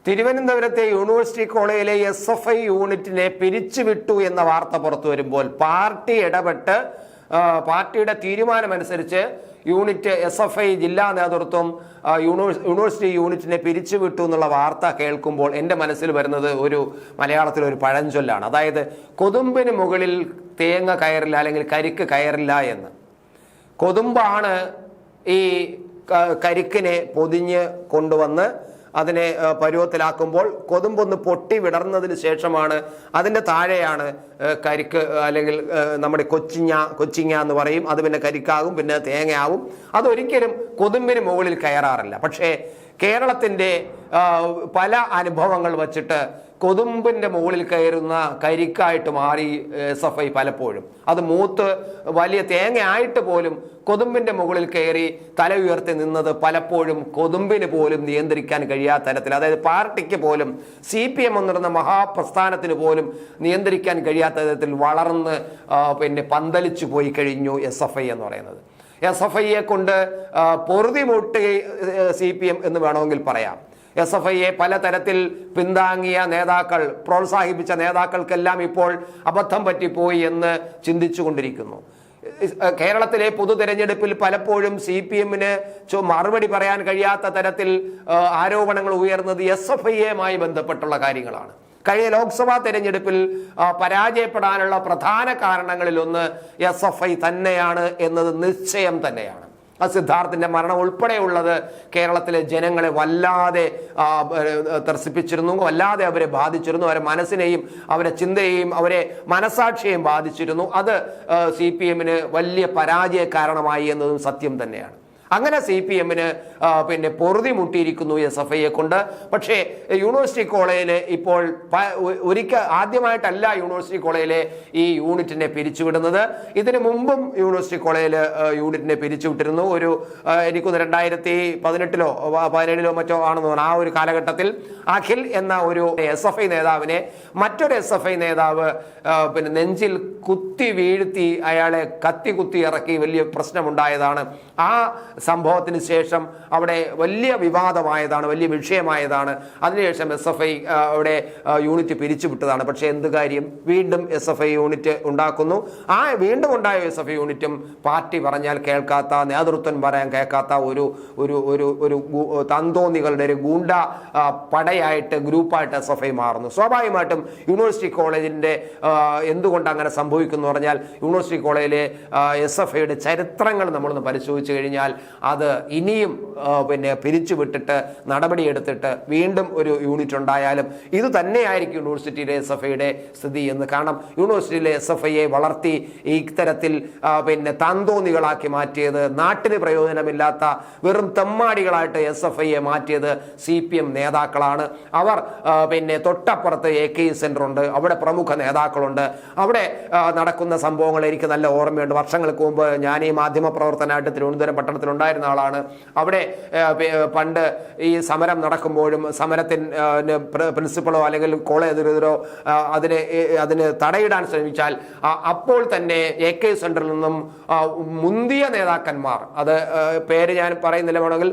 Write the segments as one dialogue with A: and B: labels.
A: തിരുവനന്തപുരത്തെ യൂണിവേഴ്സിറ്റി കോളേജിലെ SFI യൂണിറ്റിനെ പിരിച്ചുവിട്ടു എന്ന വാർത്ത പുറത്തു വരുമ്പോൾ പാർട്ടി ഇടപെട്ട് പാർട്ടിയുടെ തീരുമാനമനുസരിച്ച് യൂണിറ്റ് SFI ജില്ലാ നേതൃത്വം യൂണിവേഴ്സിറ്റി യൂണിറ്റിനെ പിരിച്ചുവിട്ടു എന്നുള്ള വാർത്ത കേൾക്കുമ്പോൾ എൻ്റെ മനസ്സിൽ വരുന്നത് ഒരു മലയാളത്തിലൊരു പഴഞ്ചൊല്ലാണ്. അതായത് കൊതുമ്പിന് മുകളിൽ തേങ്ങ കയറില്ല അല്ലെങ്കിൽ കരിക്ക് കയറില്ല എന്ന്. കൊതുമ്പാണ് ഈ കരിക്കിനെ പൊതിഞ്ഞ് കൊണ്ടുവന്ന് അതിനെ പരുവത്തിലാക്കുമ്പോൾ കൊതുമ്പൊന്ന് പൊട്ടി വിടർന്നതിന് ശേഷമാണ് അതിൻ്റെ താഴെയാണ് കരിക്ക് അല്ലെങ്കിൽ നമ്മുടെ കൊച്ചിങ്ങ എന്ന് പറയും. അത് പിന്നെ കരിക്കാകും, പിന്നെ തേങ്ങയാവും. അതൊരിക്കലും കൊതുമ്പിന് മുകളിൽ കയറാറില്ല. പക്ഷേ കേരളത്തിൻ്റെ പല അനുഭവങ്ങൾ വച്ചിട്ട് കൊതുമ്പിൻ്റെ മുകളിൽ കയറുന്ന കരിക്കായിട്ട് മാറി SFI പലപ്പോഴും. അത് മൂത്ത് വലിയ തേങ്ങയായിട്ട് പോലും കൊതുമ്പിൻ്റെ മുകളിൽ കയറി തല ഉയർത്തി നിന്നത് പലപ്പോഴും കൊതുമ്പിന് പോലും നിയന്ത്രിക്കാൻ കഴിയാത്ത തരത്തിൽ, അതായത് പാർട്ടിക്ക് പോലും CPM എന്നിരുന്ന മഹാപ്രസ്ഥാനത്തിന് പോലും നിയന്ത്രിക്കാൻ കഴിയാത്ത തരത്തിൽ വളർന്ന് പിന്നെ പന്തലിച്ചു പോയി കഴിഞ്ഞു SFI എന്ന് പറയുന്നത്. SFIയെ കൊണ്ട് പൊറുതിമുട്ടി CPM എന്ന് വേണമെങ്കിൽ പറയാം. SFIയെ പലതരത്തിൽ പിന്താങ്ങിയ നേതാക്കൾ, പ്രോത്സാഹിപ്പിച്ച നേതാക്കൾക്കെല്ലാം ഇപ്പോൾ അബദ്ധം പറ്റിപ്പോയി എന്ന് ചിന്തിച്ചു കൊണ്ടിരിക്കുന്നു. കേരളത്തിലെ പൊതു തെരഞ്ഞെടുപ്പിൽ പലപ്പോഴും CPMന് മറുപടി പറയാൻ കഴിയാത്ത തരത്തിൽ ആരോപണങ്ങൾ ഉയർന്നത് SFIയുമായി ബന്ധപ്പെട്ടുള്ള കാര്യങ്ങളാണ്. കഴിഞ്ഞ ലോക്സഭാ തെരഞ്ഞെടുപ്പിൽ പരാജയപ്പെടാനുള്ള പ്രധാന കാരണങ്ങളിലൊന്ന് SFI തന്നെയാണ് എന്നത് നിശ്ചയം തന്നെയാണ്. സിദ്ധാർത്ഥിന്റെ മരണം ഉൾപ്പെടെയുള്ളത് കേരളത്തിലെ ജനങ്ങളെ വല്ലാതെ ത്രസിപ്പിച്ചിരുന്നു, വല്ലാതെ അവരെ ബാധിച്ചിരുന്നു. അവരെ മനസ്സിനെയും അവരെ ചിന്തയെയും അവരെ മനസാക്ഷിയെയും ബാധിച്ചിരുന്നു. അത് CPMന് വലിയ പരാജയ കാരണമായി എന്നതും സത്യം തന്നെയാണ്. അങ്ങനെ CPMന് പിന്നെ പൊറുതി മുട്ടിയിരിക്കുന്നു SFIയെ കൊണ്ട്. പക്ഷേ യൂണിവേഴ്സിറ്റി കോളേജില് ഇപ്പോൾ ആദ്യമായിട്ടല്ല യൂണിവേഴ്സിറ്റി കോളേജിലെ ഈ യൂണിറ്റിനെ പിരിച്ചുവിടുന്നത്. ഇതിനു മുമ്പും യൂണിവേഴ്സിറ്റി കോളേജിൽ യൂണിറ്റിനെ പിരിച്ചുവിട്ടിരുന്നു. ഒരു എനിക്ക് 2018 17 മറ്റോ ആണെന്ന് തോന്നുന്നു. ആ ഒരു കാലഘട്ടത്തിൽ അഖിൽ എന്ന ഒരു SFI നേതാവിനെ മറ്റൊരു SFI നേതാവ് പിന്നെ നെഞ്ചിൽ കുത്തി വീഴ്ത്തി അയാളെ കുത്തി ഇറക്കി വലിയ പ്രശ്നമുണ്ടായതാണ്. ആ സംഭവത്തിന് ശേഷം അവിടെ വലിയ വിവാദമായതാണ്, വലിയ വിഷയമായതാണ്. അതിനുശേഷം SFI അവിടെ യൂണിറ്റ് പിരിച്ചുവിട്ടതാണ്. പക്ഷേ എന്ത് കാര്യം, വീണ്ടും SFI യൂണിറ്റ് ഉണ്ടാക്കുന്നു. ആ വീണ്ടും ഉണ്ടായ SFI യൂണിറ്റും പാർട്ടി പറഞ്ഞാൽ കേൾക്കാത്ത, നേതൃത്വം പറയാൻ കേൾക്കാത്ത ഒരു ഒരു ഒരു ഒരു തന്തോന്നികളുടെ ഒരു ഗൂണ്ട പടയായിട്ട് ഗ്രൂപ്പായിട്ട് SFI മാറുന്നു. സ്വാഭാവികമായിട്ടും യൂണിവേഴ്സിറ്റി കോളേജിന്റെ എന്തുകൊണ്ട് അങ്ങനെ സംഭവിക്കുന്നു പറഞ്ഞാൽ യൂണിവേഴ്സിറ്റി കോളേജിലെ SFIയുടെ ചരിത്രങ്ങൾ നമ്മളൊന്ന് പരിശോധിച്ചു കഴിഞ്ഞാൽ അത് ഇനിയും പിന്നെ പിരിച്ചുവിട്ടിട്ട് നടപടിയെടുത്തിട്ട് വീണ്ടും ഒരു യൂണിറ്റ് ഉണ്ടായാലും ഇത് തന്നെയായിരിക്കും യൂണിവേഴ്സിറ്റിയിലെ SFIയുടെ സ്ഥിതി എന്ന്. കാരണം യൂണിവേഴ്സിറ്റിയിലെ SFIയെ വളർത്തി ഇത്തരത്തിൽ പിന്നെ താന്തോന്നികളാക്കി മാറ്റിയത്, നാട്ടിന് പ്രയോജനമില്ലാത്ത വെറും തെമ്മാടികളായിട്ട് SFIയെ മാറ്റിയത് CPM നേതാക്കളാണ്. അവർ പിന്നെ തൊട്ടപ്പുറത്ത് AK സെന്റർ ഉണ്ട്, അവിടെ പ്രമുഖ നേതാക്കളുണ്ട്. അവിടെ നടക്കുന്ന സംഭവങ്ങൾ എനിക്ക് നല്ല ഓർമ്മയുണ്ട്. വർഷങ്ങൾക്ക് മുമ്പ് ഞാൻ ഈ മാധ്യമ പ്രവർത്തനമായിട്ട് തിരുവനന്തപുരം പട്ടണത്തിലുണ്ടായിരുന്ന ആളാണ്. അവിടെ പണ്ട് ഈ സമരം നടക്കുമ്പോഴും സമരത്തിന് പ്രിൻസിപ്പളോ അല്ലെങ്കിൽ കോളേജ് അധികൃതരോ അതിന് തടയിടാൻ ശ്രമിച്ചാൽ അപ്പോൾ തന്നെ AK സെന്ററിൽ നിന്നും മുന്തിയ നേതാക്കന്മാർ, അത് പേര് ഞാൻ പറയുന്നില്ല, വേണമെങ്കിൽ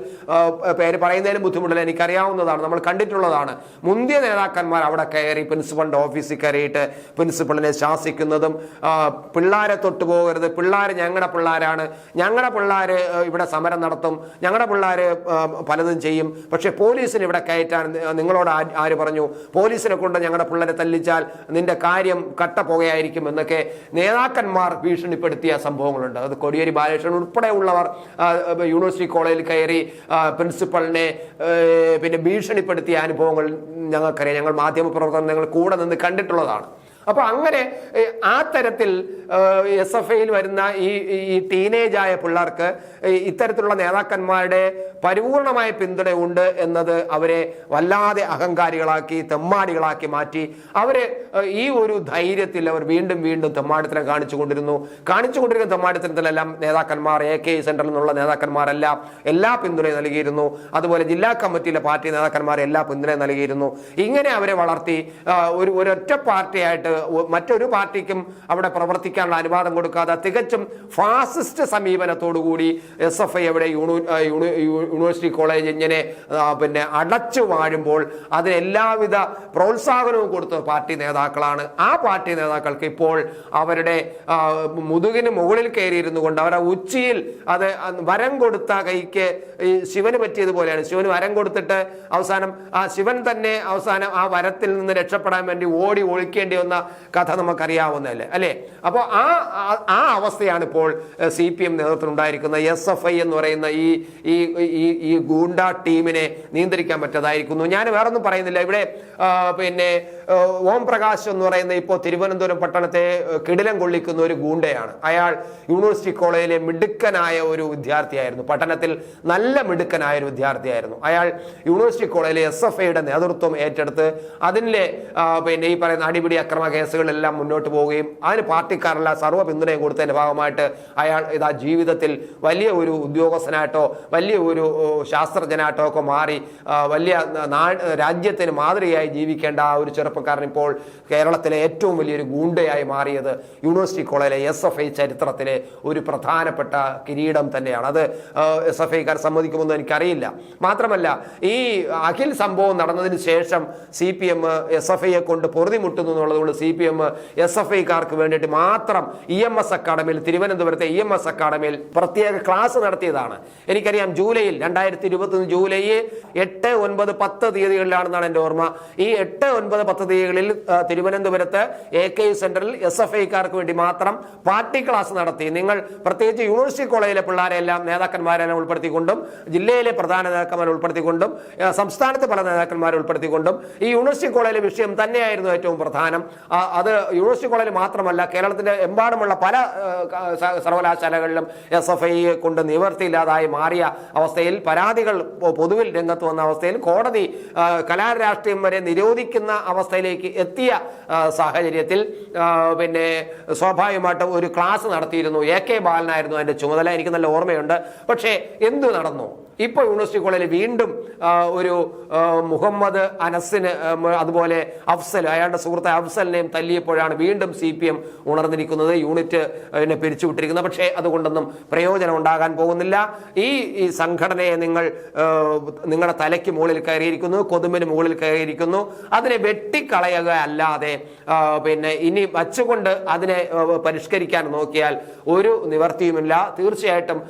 A: പേര് പറയുന്നതിലും ബുദ്ധിമുട്ടില്ല, എനിക്കറിയാവുന്നതാണ്, നമ്മൾ കണ്ടിട്ടുള്ളതാണ്. മുന്തിയ നേതാക്കന്മാർ അവിടെ കയറി പ്രിൻസിപ്പളിന്റെ ഓഫീസിൽ കയറിയിട്ട് പ്രിൻസിപ്പളിനെ ശാസിക്കുന്നതും പിള്ളേരെ തൊട്ടുപോകരുത്, പിള്ളേർ ഞങ്ങളുടെ പിള്ളേരാണ്, ഞങ്ങളുടെ പിള്ളേർ ഇവിടെ സമരം നടത്തും, ഞങ്ങളുടെ പിള്ളേർ പലതും ചെയ്യും, പക്ഷെ പോലീസിന് ഇവിടെ കയറ്റാൻ നിങ്ങളോട് ആര് പറഞ്ഞു, പോലീസിനെ കൊണ്ട് ഞങ്ങളുടെ പിള്ളേരെ തല്ലിച്ചാൽ നിന്റെ കാര്യം കട്ട പോകുകയായിരിക്കും എന്നൊക്കെ നേതാക്കന്മാർ ഭീഷണിപ്പെടുത്തിയ സംഭവങ്ങളുണ്ട്. അത് കോടിയേരി ബാലകൃഷ്ണൻ ഉൾപ്പെടെയുള്ളവർ യൂണിവേഴ്സിറ്റി കോളേജിൽ കയറി പ്രിൻസിപ്പളിനെ പിന്നെ ഭീഷണിപ്പെടുത്തിയ അനുഭവങ്ങൾ ഞങ്ങൾക്കറിയാം. ഞങ്ങൾ മാധ്യമപ്രവർത്തകർ കൂടെ നിന്ന് കണ്ടിട്ടുള്ളതാണ്. അപ്പൊ അങ്ങനെ ആ തരത്തിൽ SFIയിൽ വരുന്ന ഈ ടീനേജായ പിള്ളേർക്ക് ഇത്തരത്തിലുള്ള നേതാക്കന്മാരുടെ പരിപൂർണമായ പിന്തുണ ഉണ്ട് എന്നത് അവരെ വല്ലാതെ അഹങ്കാരികളാക്കി, തെമ്മാടികളാക്കി മാറ്റി. അവര് ഈ ഒരു ധൈര്യത്തിൽ അവർ വീണ്ടും വീണ്ടും തെമ്മാടിത്തരം കാണിച്ചുകൊണ്ടിരിക്കുന്ന തെമ്മാടിത്തരത്തിലെല്ലാം നേതാക്കന്മാർ, AK സെന്ററിൽ നിന്നുള്ള നേതാക്കന്മാരെല്ലാം എല്ലാ പിന്തുണയും നൽകിയിരുന്നു. അതുപോലെ ജില്ലാ കമ്മിറ്റിയിലെ പാർട്ടി നേതാക്കന്മാർ എല്ലാ പിന്തുണയും നൽകിയിരുന്നു. ഇങ്ങനെ അവരെ വളർത്തി ഒരൊറ്റ പാർട്ടിയായിട്ട് മറ്റൊരു പാർട്ടിക്കും അവിടെ പ്രവർത്തിക്കാനുള്ള അനുവാദം കൊടുക്കാതെ തികച്ചും ഫാസിസ്റ്റ് സമീപനത്തോടുകൂടി SFI അവിടെ യൂണിവേഴ്സിറ്റി കോളേജ് ഇങ്ങനെ പിന്നെ അടച്ചു വാഴുമ്പോൾ അതിന് എല്ലാവിധ പ്രോത്സാഹനവും കൊടുത്ത പാർട്ടി നേതാക്കളാണ്. ആ പാർട്ടി നേതാക്കൾക്ക് ഇപ്പോൾ അവരുടെ മുതുകിന് മുകളിൽ കയറിയിരുന്നു കൊണ്ട് അവരുടെ ഉച്ചിയിൽ അത് വരം കൊടുത്ത കൈക്ക് ശിവന് പറ്റിയതുപോലെയാണ്. ശിവന് വരം കൊടുത്തിട്ട് അവസാനം ആ ശിവൻ തന്നെ അവസാനം ആ വരത്തിൽ നിന്ന് രക്ഷപ്പെടാൻ വേണ്ടി ഓടി ഒളിക്കേണ്ടി വന്ന കഥ നമുക്കറിയാവുന്നതല്ലേ അല്ലേ? അപ്പോൾ ആ അവസ്ഥയാണ് ഇപ്പോൾ CPM നേതൃത്വം ഉണ്ടായിരിക്കുന്നത്. SFI എന്ന് പറയുന്ന ഈ ഗൂണ്ട ടീമിനെ നിയന്ത്രിക്കാൻ പറ്റാതായിരിക്കുന്നു. ഞാൻ വേറൊന്നും പറയുന്നില്ല. ഇവിടെ പിന്നെ ഓം പ്രകാശ് എന്ന് പറയുന്ന ഇപ്പോൾ തിരുവനന്തപുരം പട്ടണത്തെ കിടിലം കൊള്ളിക്കുന്ന ഒരു ഗൂണ്ടയാണ്. അയാൾ യൂണിവേഴ്സിറ്റി കോളേജിലെ മിടുക്കനായ ഒരു വിദ്യാർത്ഥിയായിരുന്നു. പട്ടണത്തിൽ നല്ല മിടുക്കനായ ഒരു വിദ്യാർത്ഥിയായിരുന്നു. അയാൾ യൂണിവേഴ്സിറ്റി കോളേജിലെ SFIയുടെ നേതൃത്വം ഏറ്റെടുത്ത് അതിലെ പിന്നെ ഈ പറയുന്ന അടിപിടി അക്രമ കേസുകളെല്ലാം മുന്നോട്ട് പോവുകയും അതിന് പാർട്ടിക്കാരെല്ലാം സർവ്വ പിന്തുണയും കൊടുത്തതിന്റെ ഭാഗമായിട്ട് അയാൾ ഇതാ ജീവിതത്തിൽ വലിയ ഒരു ഉദ്യോഗസ്ഥനായിട്ടോ വലിയ ഒരു ശാസ്ത്രജ്ഞനായിട്ടോ ഒക്കെ മാറി വലിയ രാജ്യത്തിന് മാതൃകയായി ജീവിക്കേണ്ട ആ ഒരു ചെറുപ്പക്കാരൻ ഇപ്പോൾ കേരളത്തിലെ ഏറ്റവും വലിയൊരു ഗൂണ്ടയായി മാറിയത് യൂണിവേഴ്സിറ്റി കോളേജിലെ SFI ചരിത്രത്തിലെ ഒരു പ്രധാനപ്പെട്ട കിരീടം തന്നെയാണ്. അത് SFIക്കാർ സമ്മതിക്കുമെന്ന് എനിക്കറിയില്ല. മാത്രമല്ല ഈ അഖിൽ സംഭവം നടന്നതിന് ശേഷം CPM SFIയെ കൊണ്ട് പൊറുതിമുട്ടുന്നു എന്നുള്ളതുകൊണ്ട് CPM SFIക്കാർക്ക് വേണ്ടിയിട്ട് മാത്രം EMS അക്കാഡമിയിൽ തിരുവനന്തപുരത്തെ EMS അക്കാഡമിയിൽ പ്രത്യേക ക്ലാസ് നടത്തിയതാണ്. എനിക്കറിയാം ജൂലൈയിൽ 2021 ജൂലൈ 8, 9, 10 തീയതികളിലാണെന്നാണ് എൻ്റെ ഓർമ്മ. ഈ 8, 9, 10 തീയതികളിൽ തിരുവനന്തപുരത്ത് AKU സെന്ററിൽ SFIക്കാർക്ക് വേണ്ടി മാത്രം പാർട്ടി ക്ലാസ് നടത്തി. നിങ്ങൾ പ്രത്യേകിച്ച് യൂണിവേഴ്സിറ്റി കോളേജിലെ പിള്ളേരെല്ലാം നേതാക്കന്മാരെല്ലാം ഉൾപ്പെടുത്തിക്കൊണ്ടും ജില്ലയിലെ പ്രധാന നേതാക്കന്മാരെ ഉൾപ്പെടുത്തിക്കൊണ്ടും സംസ്ഥാനത്തെ പല നേതാക്കന്മാരെ ഉൾപ്പെടുത്തിക്കൊണ്ടും ഈ യൂണിവേഴ്സിറ്റി കോളേജിലെ വിഷയം തന്നെയായിരുന്നു ഏറ്റവും പ്രധാനം. അത് യൂണിവേഴ്സിറ്റി കോളേജിൽ മാത്രമല്ല കേരളത്തിന്റെ എമ്പാടുമുള്ള പല സർവകലാശാലകളിലും SFI കൊണ്ട് നിവൃത്തിയില്ലാതായി മാറിയ അവസ്ഥയിൽ പരാതികൾ പൊതുവിൽ രംഗത്ത് വന്ന അവസ്ഥയിൽ കോടതി കലാരാഷ്ട്രീയം വരെ നിരോധിക്കുന്ന അവസ്ഥയിലേക്ക് എത്തിയ സാഹചര്യത്തിൽ പിന്നെ സ്വാഭാവികമായിട്ടും ഒരു ക്ലാസ് നടത്തിയിരുന്നു. AK ബാലനായിരുന്നു അതിന്റെ ചുമതല. എനിക്ക് നല്ല ഓർമ്മയുണ്ട്. പക്ഷേ എന്തു നടന്നു? ഇപ്പോൾ യൂണിവേഴ്സിറ്റി കോളേജിൽ വീണ്ടും ഒരു മുഹമ്മദ് അനസിന് അതുപോലെ അഫ്സൽ അയാളുടെ സുഹൃത്തെ അഫ്സലിനെയും തല്ലിയപ്പോഴാണ് വീണ്ടും CPM ഉണർന്നിരിക്കുന്നത്, യൂണിറ്റ് പിരിച്ചുവിട്ടിരിക്കുന്നത്. പക്ഷേ അതുകൊണ്ടൊന്നും പ്രയോജനം ഉണ്ടാകാൻ പോകുന്നില്ല. ഈ സംഘടനയെ നിങ്ങളുടെ തലയ്ക്ക് മുകളിൽ കയറിയിരിക്കുന്നു, കൊതുമ്പിന് മുകളിൽ കയറിയിരിക്കുന്നു. അതിനെ വെട്ടിക്കളയുക അല്ലാതെ പിന്നെ ഇനി വച്ചുകൊണ്ട് അതിനെ പരിഷ്കരിക്കാൻ നോക്കിയാൽ ഒരു നിവർത്തിയുമില്ല. തീർച്ചയായിട്ടും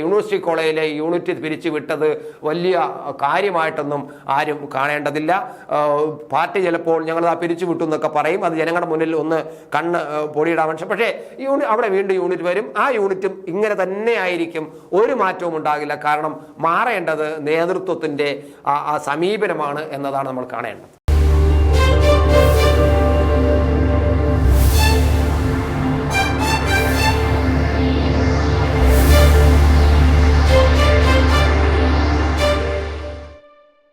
A: യൂണിവേഴ്സിറ്റി കോളേജിലെ യൂണിറ്റ് പിരിച്ചുവിട്ടത് വലിയ കാര്യമായിട്ടൊന്നും ആരും കാണേണ്ടതില്ല. പാർട്ടി ചിലപ്പോൾ ഞങ്ങൾ പിരിച്ചുവിട്ടു എന്നൊക്കെ പറയും. അത് ജനങ്ങളുടെ മുന്നിൽ ഒന്ന് കണ്ണ് പൊടിയിടാൻ മനുഷ്യൻ. പക്ഷേ അവിടെ വീണ്ടും യൂണിറ്റ് വരും. ആ യൂണിറ്റും ഇങ്ങനെ തന്നെ ആയിരിക്കും. ഒരു മാറ്റവും ഉണ്ടാകില്ല. കാരണം മാറേണ്ടത് നേതൃത്വത്തിന്റെ ആ സമീപനമാണ് എന്നതാണ് നമ്മൾ കാണേണ്ടത്.